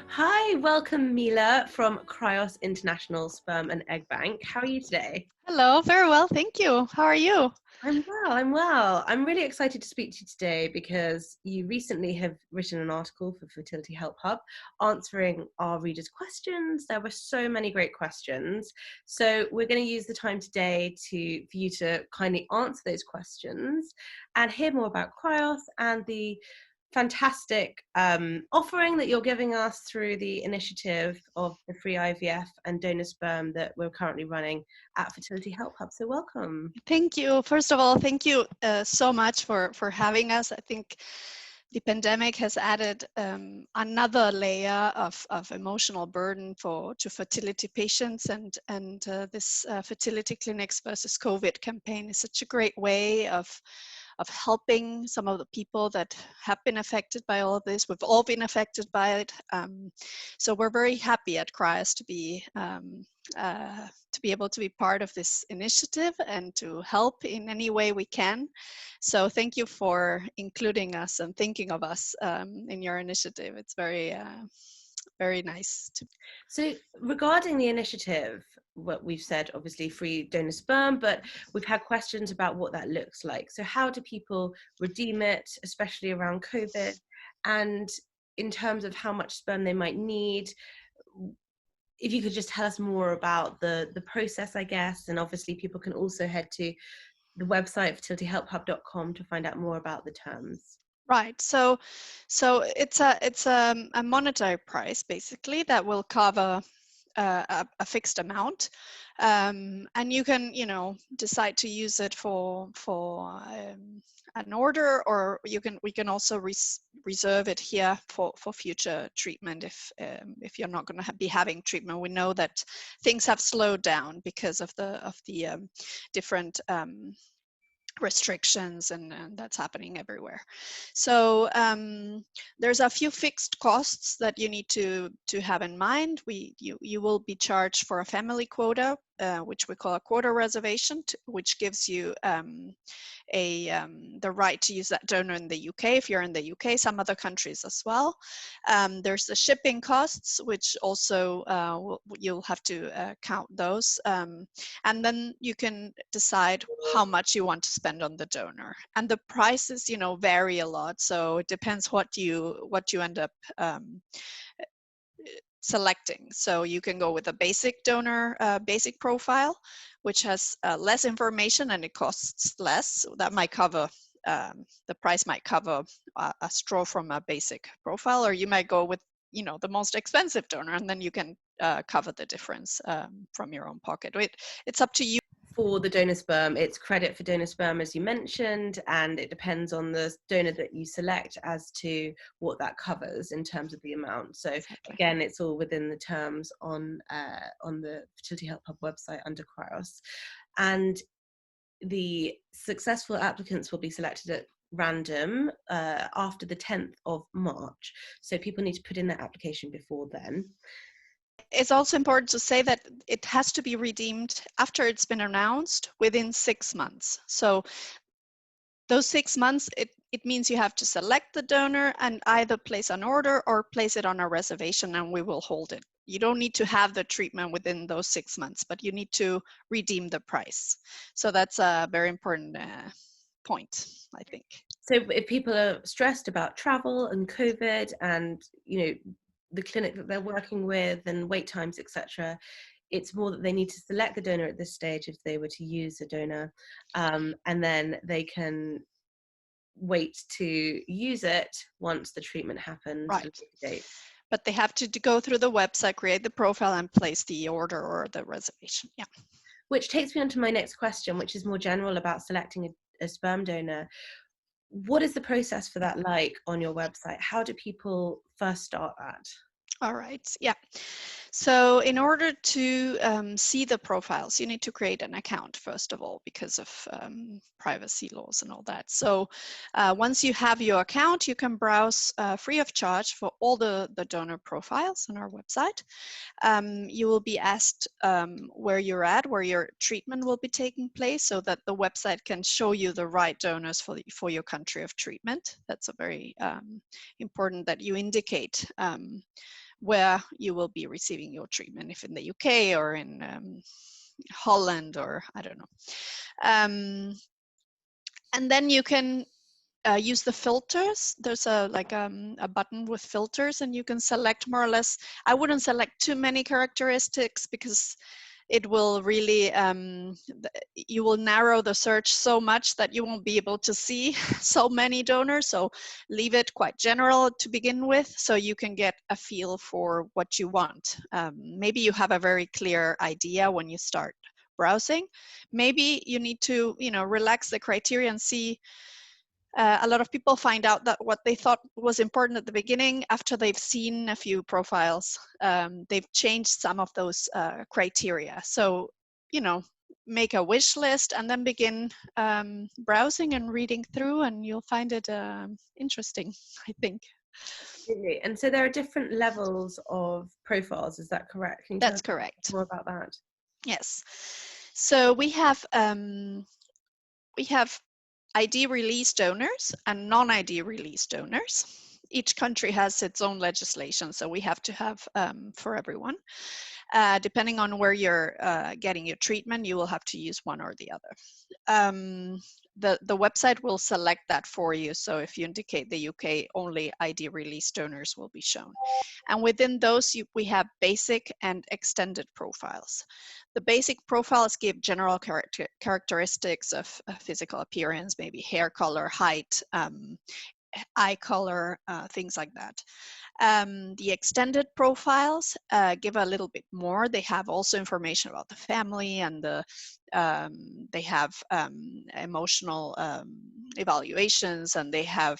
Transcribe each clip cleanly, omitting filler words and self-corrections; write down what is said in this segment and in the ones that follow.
Hi, welcome Mila from Cryos International Sperm and Egg Bank. How are you today? Hello, very well, thank you. How are you? I'm well. I'm really excited to speak to you today because you recently have written an article for Fertility Help Hub answering our readers' questions. There were so many great questions. So we're going to use the time today for you to kindly answer those questions and hear more about Cryos and the fantastic offering that you're giving us through the initiative of the free IVF and donor sperm that we're currently running at Fertility Help Hub. So welcome. Thank you. First of all, thank you so much for having us. I think the pandemic has added another layer of emotional burden to fertility patients, and this Fertility Clinics versus COVID campaign is such a great way of helping some of the people that have been affected by all of this. We've all been affected by it. So we're very happy at Cryos to be able to be part of this initiative and to help in any way we can. So thank you for including us and thinking of us in your initiative. It's very nice to. So regarding the initiative, what we've said, obviously free donor sperm, but we've had questions about what that looks like. So how do people redeem it, especially around COVID? And in terms of how much sperm they might need, if you could just tell us more about the process, I guess. And obviously people can also head to the website fertilityhelphub.com to find out more about the terms. Right. So it's a monetary price basically that will cover a fixed amount, and you can decide to use it for an order, or we can also reserve it here for future treatment if you're not going to be having treatment. We know that things have slowed down because of the different restrictions, and that's happening everywhere. So there's a few fixed costs that you need to have in mind. You will be charged for a family quota, which we call a quota reservation, which gives you the right to use that donor in the UK if you're in the UK, some other countries as well. There's the shipping costs, which also you'll have to count those. And then you can decide how much you want to spend on the donor. And the prices, vary a lot. So it depends what you end up selecting. So you can go with a basic donor, basic profile, which has less information and it costs less. That might cover, the price might cover a straw from a basic profile, or you might go with the most expensive donor, and then you can cover the difference from your own pocket. It's up to you. For the donor sperm, it's credit for donor sperm, as you mentioned, and it depends on the donor that you select as to what that covers in terms of the amount. So Exactly. again, it's all within the terms on the Fertility Help Hub website under Cryos. And the successful applicants will be selected at random after the 10th of March. So people need to put in their application before then. It's also important to say that it has to be redeemed after it's been announced within 6 months. So those 6 months, it means you have to select the donor and either place an order or place it on a reservation, and we will hold it. You don't need to have the treatment within those 6 months, but you need to redeem the price. So that's a very important point, I think. So if people are stressed about travel and COVID and the clinic that they're working with and wait times, etc., it's more that they need to select the donor at this stage if they were to use a donor, and then they can wait to use it once the treatment happens. Right. Dates. But they have to go through the website, create the profile, and place the order or the reservation. Yeah. Which takes me on to my next question, which is more general about selecting a sperm donor. What is the process for that like on your website? How do people first start that? All right. Yeah. So in order to see the profiles, you need to create an account, first of all, because of privacy laws and all that. So once you have your account, you can browse free of charge for all the donor profiles on our website. You will be asked where you're at, where your treatment will be taking place, so that the website can show you the right donors for your country of treatment. That's a very important that you indicate where you will be receiving your treatment, if in the UK or in Holland, or I don't know. And then you can use the filters. There's a button with filters, and you can select more or less. I wouldn't select too many characteristics, because it will really you will narrow the search so much that you won't be able to see so many donors. So leave it quite general to begin with, so you can get a feel for what you want. Maybe you have a very clear idea when you start browsing. Maybe you need to, relax the criteria and see. A lot of people find out that what they thought was important at the beginning, after they've seen a few profiles, they've changed some of those criteria. So, make a wish list and then begin browsing and reading through, and you'll find it interesting, I think. Absolutely. And so there are different levels of profiles, is that correct? Can you tell That's us correct. more about that? Yes. So we have ID release donors and non-ID release donors. Each country has its own legislation, so we have to have for everyone. Depending on where you're getting your treatment, you will have to use one or the other. The website will select that for you. So if you indicate the UK, only ID release donors will be shown. And within those, we have basic and extended profiles. The basic profiles give general characteristics of physical appearance, maybe hair color, height, eye color, things like that. The extended profiles give a little bit more. They have also information about the family, and they have emotional evaluations, and they have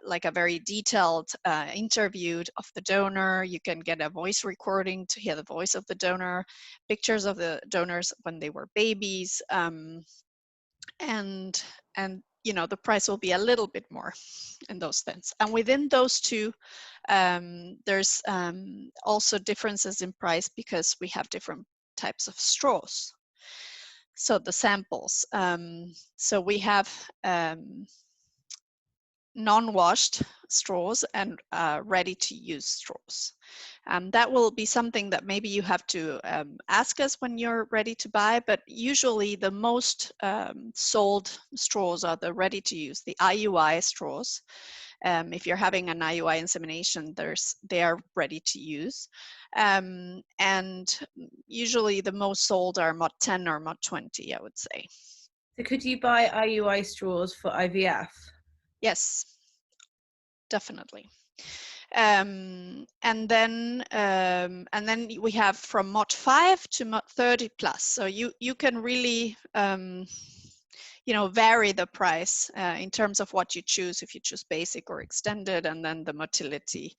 like a very detailed interview of the donor. You can get a voice recording to hear the voice of the donor, pictures of the donors when they were babies, and the price will be a little bit more in those things. And within those two, there's also differences in price, because we have different types of straws. So the samples, so we have non-washed straws and ready-to-use straws. That will be something that maybe you have to ask us when you're ready to buy, but usually the most sold straws are the ready-to-use, the IUI straws. If you're having an IUI insemination, they are ready to use. And usually the most sold are MOD 10 or MOD 20, I would say. So could you buy IUI straws for IVF? Yes, definitely. And then we have from MOD 5 to MOD 30 plus. So you can really vary the price in terms of what you choose, if you choose basic or extended, and then the motility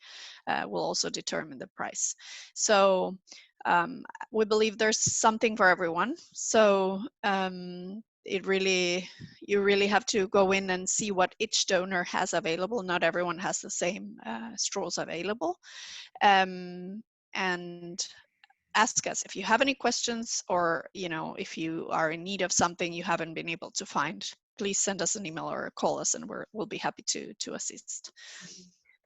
will also determine the price. So we believe there's something for everyone. So you really have to go in and see what each donor has available. Not everyone has the same straws available. And ask us if you have any questions, or if you are in need of something you haven't been able to find. Please send us an email or call us, and we'll be happy to assist.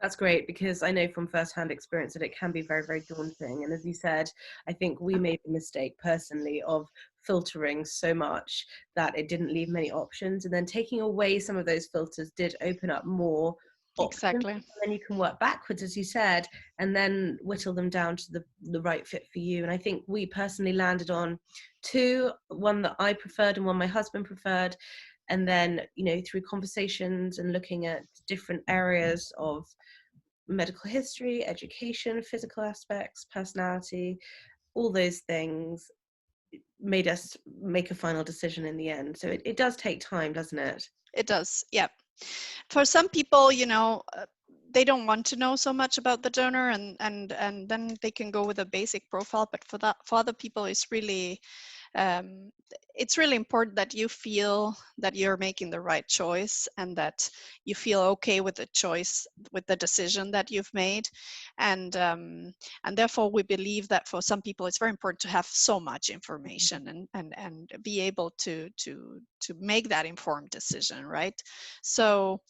That's great, because I know from firsthand experience that it can be very, very daunting. And as you said, I think we made the mistake personally of filtering so much that it didn't leave many options. And then taking away some of those filters did open up more options. Exactly. And then you can work backwards, as you said, and then whittle them down to the right fit for you. And I think we personally landed on two, one that I preferred and one my husband preferred. And then, through conversations and looking at different areas of medical history, education, physical aspects, personality, all those things made us make a final decision in the end. So it does take time, doesn't it? It does, yeah. For some people, they don't want to know so much about the donor, and then they can go with a basic profile. But for other people, it's really important that you feel that you're making the right choice, and that you feel okay with the choice, with the decision that you've made. And therefore we believe that for some people it's very important to have so much information and be able to make that informed decision, right? So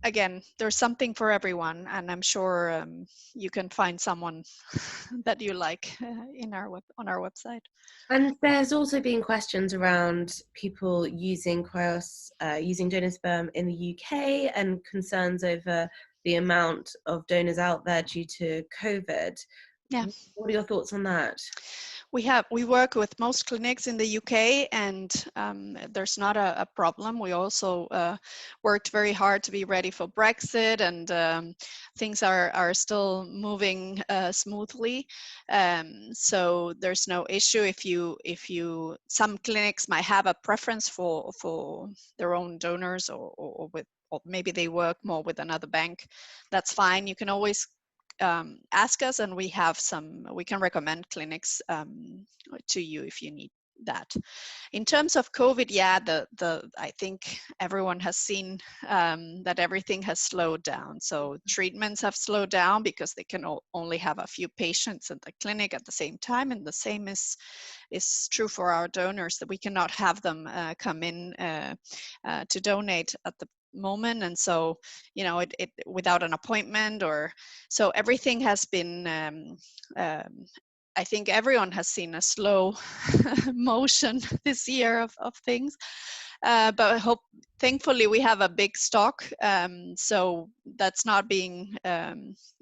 again, there's something for everyone, and I'm sure you can find someone that you like on our website. And there's also been questions around people using Cryos, using donor sperm in the UK, and concerns over the amount of donors out there due to COVID. Yeah. What are your thoughts on that? We work with most clinics in the UK, and there's not a problem. We also worked very hard to be ready for Brexit, and things are still moving smoothly. So there's no issue. If you some clinics might have a preference for their own donors, or maybe they work more with another bank. That's fine. You can always ask us, and we can recommend clinics to you if you need that. In terms of COVID, yeah, I think everyone has seen that everything has slowed down. So treatments have slowed down because they can only have a few patients at the clinic at the same time, and the same is true for our donors, that we cannot have them come in to donate at the moment, and so it without an appointment, or so everything has been I think everyone has seen a slow motion this year of things, but I hope, thankfully, we have a big stock, so that's not being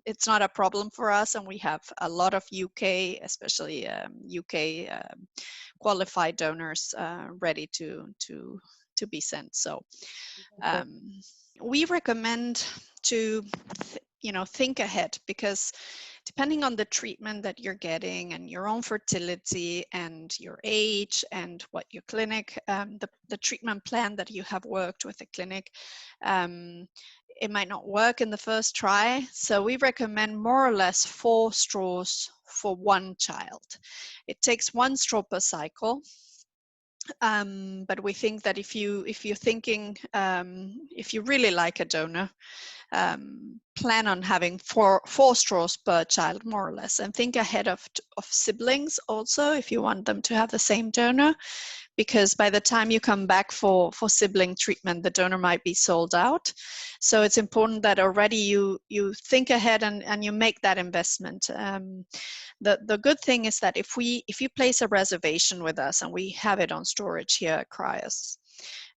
it's not a problem for us, and we have a lot of UK, especially UK qualified donors ready to be sent. So we recommend to think ahead, because depending on the treatment that you're getting and your own fertility and your age and what your clinic, the treatment plan that you have worked with the clinic, it might not work in the first try. So we recommend more or less 4 straws for one child. It takes 1 straw per cycle. But we think that if you're thinking, if you really like a donor, plan on having four straws per child, more or less, and think ahead of siblings also, if you want them to have the same donor, because by the time you come back for sibling treatment, the donor might be sold out. So it's important that already you think ahead and you make that investment. The good thing is that if you place a reservation with us, and we have it on storage here at Cryos,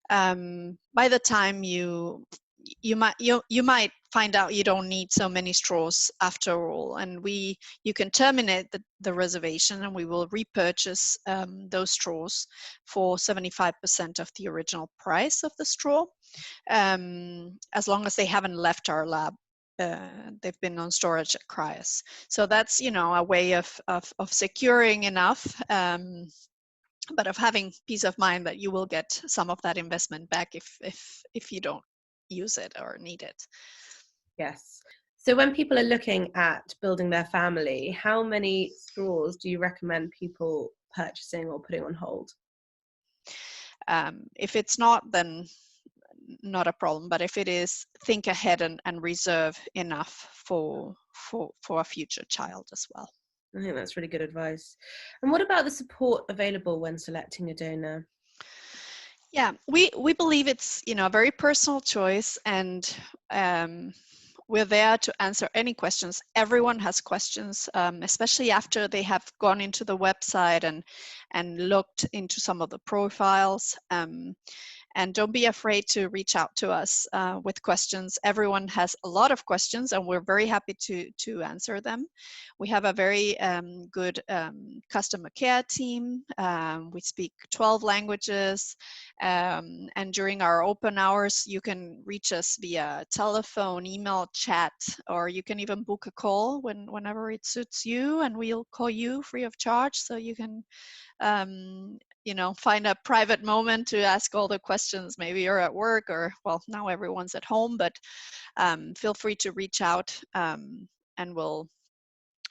by the time you might find out you don't need so many straws after all, and you can terminate the reservation, and we will repurchase those straws for 75% of the original price of the straw, as long as they haven't left our lab. They've been on storage at Cryos. So that's a way of securing enough, but of having peace of mind that you will get some of that investment back if you don't use it or need it. Yes. So when people are looking at building their family, how many straws do you recommend people purchasing or putting on hold? If it's not, then not a problem. But if it is, think ahead and reserve enough for a future child as well. I think that's really good advice. And what about the support available when selecting a donor? Yeah, we believe it's a very personal choice, and we're there to answer any questions. Everyone has questions, especially after they have gone into the website and looked into some of the profiles. And don't be afraid to reach out to us with questions. Everyone has a lot of questions, and we're very happy to answer them. We have a very good customer care team. We speak 12 languages, and during our open hours, you can reach us via telephone, email, chat, or you can even book a call whenever it suits you, and we'll call you free of charge, so you can find a private moment to ask all the questions. Maybe you're at work, or well, now everyone's at home, but feel free to reach out, and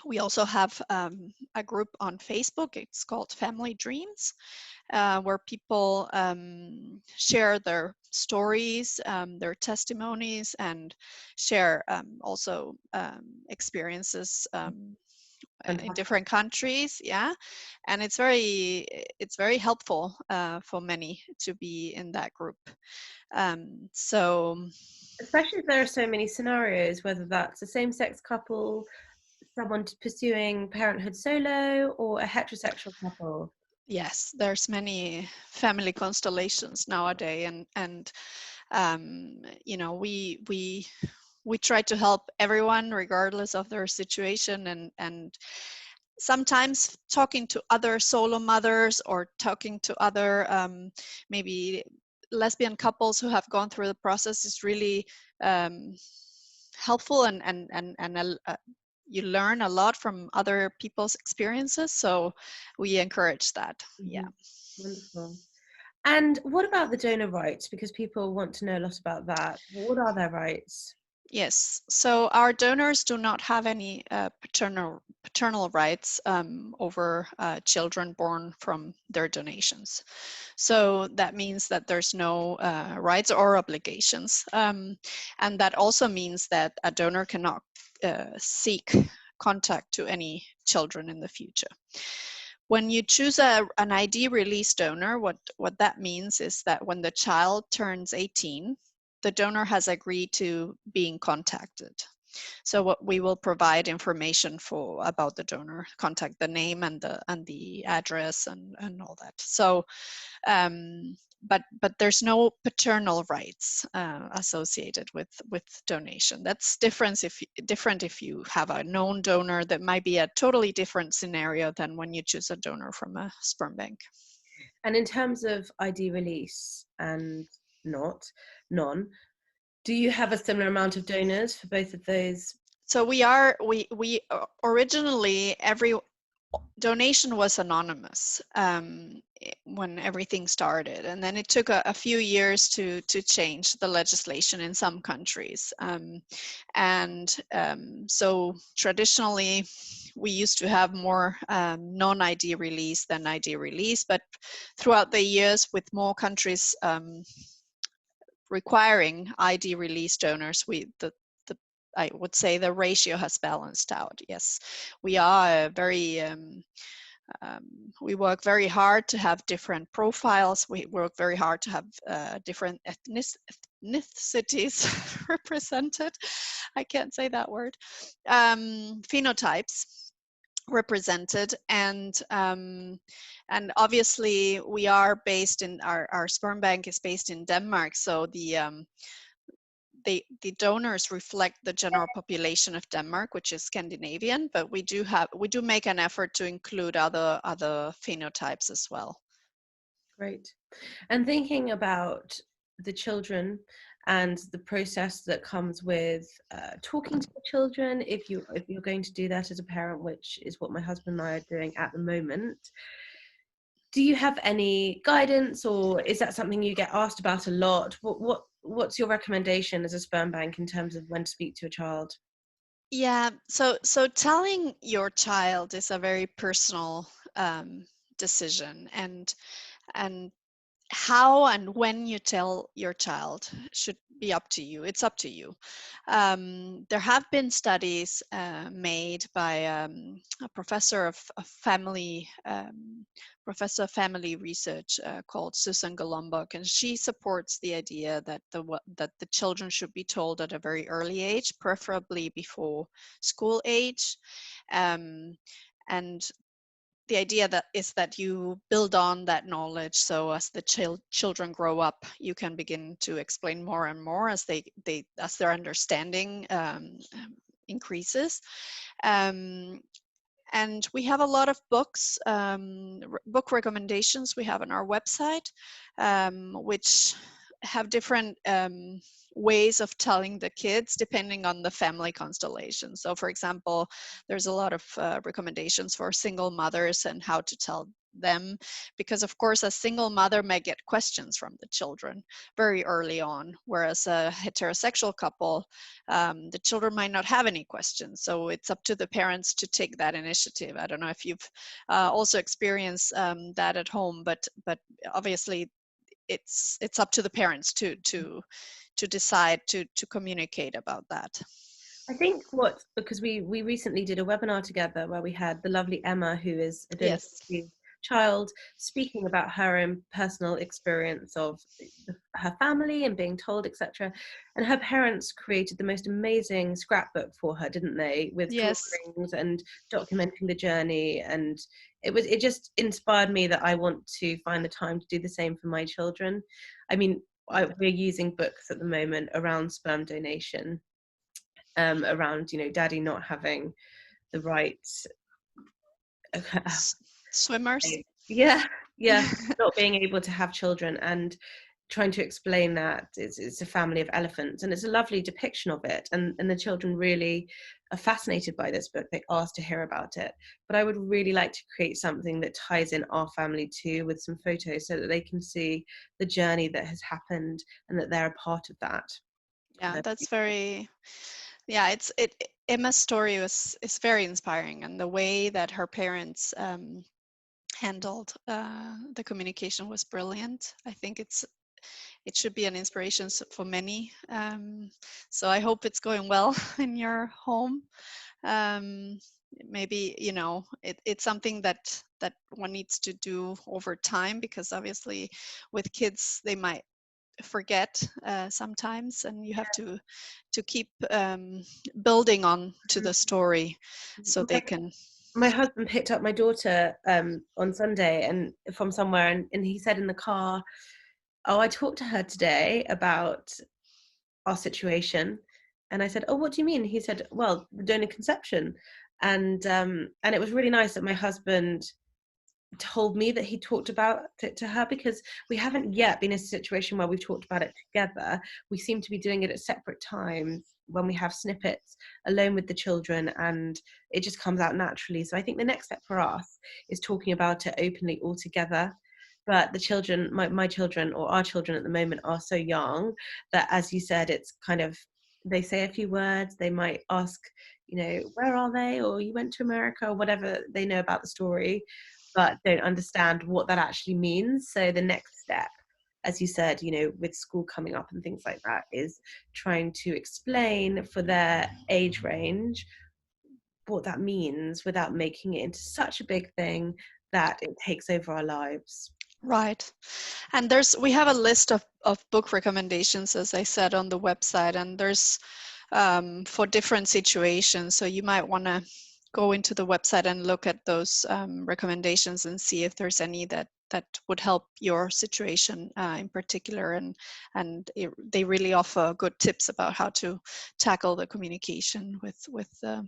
we also have a group on Facebook. It's called Family Dreams, where people share their stories, their testimonies, and share also experiences in Fantastic. different countries. Yeah, and it's very helpful for many to be in that group. So Especially if there are so many scenarios, whether that's a same-sex couple, someone pursuing parenthood solo, or a heterosexual couple. yes, there's many family constellations nowadays, and we try to help everyone regardless of their situation, and sometimes talking to other solo mothers or talking to other maybe lesbian couples who have gone through the process is really um, helpful, and you learn a lot from other people's experiences, so we encourage that. Yeah. Mhm. Wonderful. And what about the donor rights? Because people want to know a lot about that. What are their rights? Yes, so our donors do not have any paternal rights over children born from their donations. So that means that there's no rights or obligations, and that also means that a donor cannot seek contact to any children in the future. When you choose an ID release donor, what that means is that when the child turns 18, the donor has agreed to being contacted. So what we will provide information for about the donor, contact the name and the address and all that. So but there's no paternal rights associated with donation. That's different if you have a known donor. That might be a totally different scenario than when you choose a donor from a sperm bank. And in terms of ID release and not non, do you have a similar amount of donors for both of those? So we originally every donation was anonymous when everything started, and then it took a few years to change the legislation in some countries, and so traditionally we used to have more non-ID release than ID release, but throughout the years, with more countries requiring ID release donors, I would say the ratio has balanced out. Yes, we are very we work very hard to have different profiles. We work very hard to have different ethnicities represented. I can't say that word. Phenotypes represented, and obviously we are based in our sperm bank is based in Denmark, so the donors reflect the general population of Denmark, which is Scandinavian, but we do make an effort to include other phenotypes as well. Great. And thinking about the children and the process that comes with talking to the children, if you're going to do that as a parent, which is what my husband and I are doing at the moment, do you have any guidance, or is that something you get asked about a lot? What's your recommendation as a sperm bank in terms of when to speak to a child? Yeah, so telling your child is a very personal decision, and how and when you tell your child should be up to you. It's up to you. There have been studies made by a professor of family professor of family research called Susan Golombok, and she supports the idea that the children should be told at a very early age, preferably before school age, and the idea that is that you build on that knowledge, so as the children grow up, you can begin to explain more and more as as their understanding increases. Um, and we have a lot of books, book recommendations we have on our website, which have different ways of telling the kids depending on the family constellation. So for example, there's a lot of recommendations for single mothers and how to tell them, because of course a single mother may get questions from the children very early on, whereas a heterosexual couple, the children might not have any questions. So it's up to the parents to take that initiative. I don't know if you've also experienced that at home, but obviously it's up to the parents to decide to communicate about that. I think because we recently did a webinar together where we had the lovely Emma, who is a donor Yes. child, speaking about her own personal experience of her family and being told, etc. And her parents created the most amazing scrapbook for her, didn't they, with Yes. drawings and documenting the journey. And it just inspired me that I want to find the time to do the same for my children. I mean, we're using books at the moment around sperm donation, around, daddy not having the right Swimmers. yeah, yeah, not being able to have children, and trying to explain that it's a family of elephants, and it's a lovely depiction of it, and the children really are fascinated by this book. They ask to hear about it, but I would really like to create something that ties in our family too, with some photos, so that they can see the journey that has happened and that they're a part of that. Yeah, that's very, yeah, Emma's story is very inspiring, and the way that her parents handled the communication was brilliant. I think it should be an inspiration for many. So I hope it's going well in your home. Um, Maybe, it's something that one needs to do over time, because obviously with kids they might forget sometimes, and you have to keep building on to the story so they can. My husband picked up my daughter on Sunday and from somewhere, and he said in the car, "Oh, I talked to her today about our situation." And I said, "Oh, what do you mean?" He said, "Well, the donor conception." And it was really nice that my husband told me that he talked about it to her, because we haven't yet been in a situation where we've talked about it together. We seem to be doing it at separate times when we have snippets alone with the children, and it just comes out naturally. So I think the next step for us is talking about it openly all together. But the children, my children, or our children at the moment, are so young that, as you said, it's kind of, they say a few words, they might ask, where are they, or you went to America, or whatever they know about the story, but don't understand what that actually means. So the next step, as you said, with school coming up and things like that, is trying to explain for their age range what that means without making it into such a big thing that it takes over our lives. Right. And we have a list of book recommendations, as I said, on the website, and there's for different situations. So you might want to go into the website and look at those recommendations and see if there's any that would help your situation in particular. They really offer good tips about how to tackle the communication with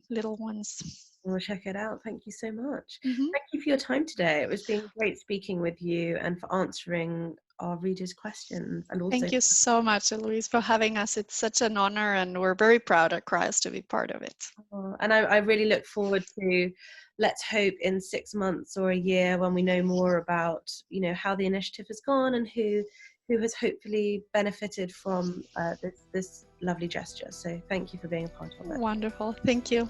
little ones. We'll check it out. Thank you so much. Mm-hmm. Thank you for your time today. It was been great speaking with you and for answering our readers' questions, and also, Thank you so much, Eloise, for having us. It's such an honor, and we're very proud at Cryos to be part of it. and I really look forward to, let's hope, in 6 months or a year, when we know more about, how the initiative has gone, and who has hopefully benefited from this lovely gesture. So thank you for being a part of it. Wonderful. Thank you.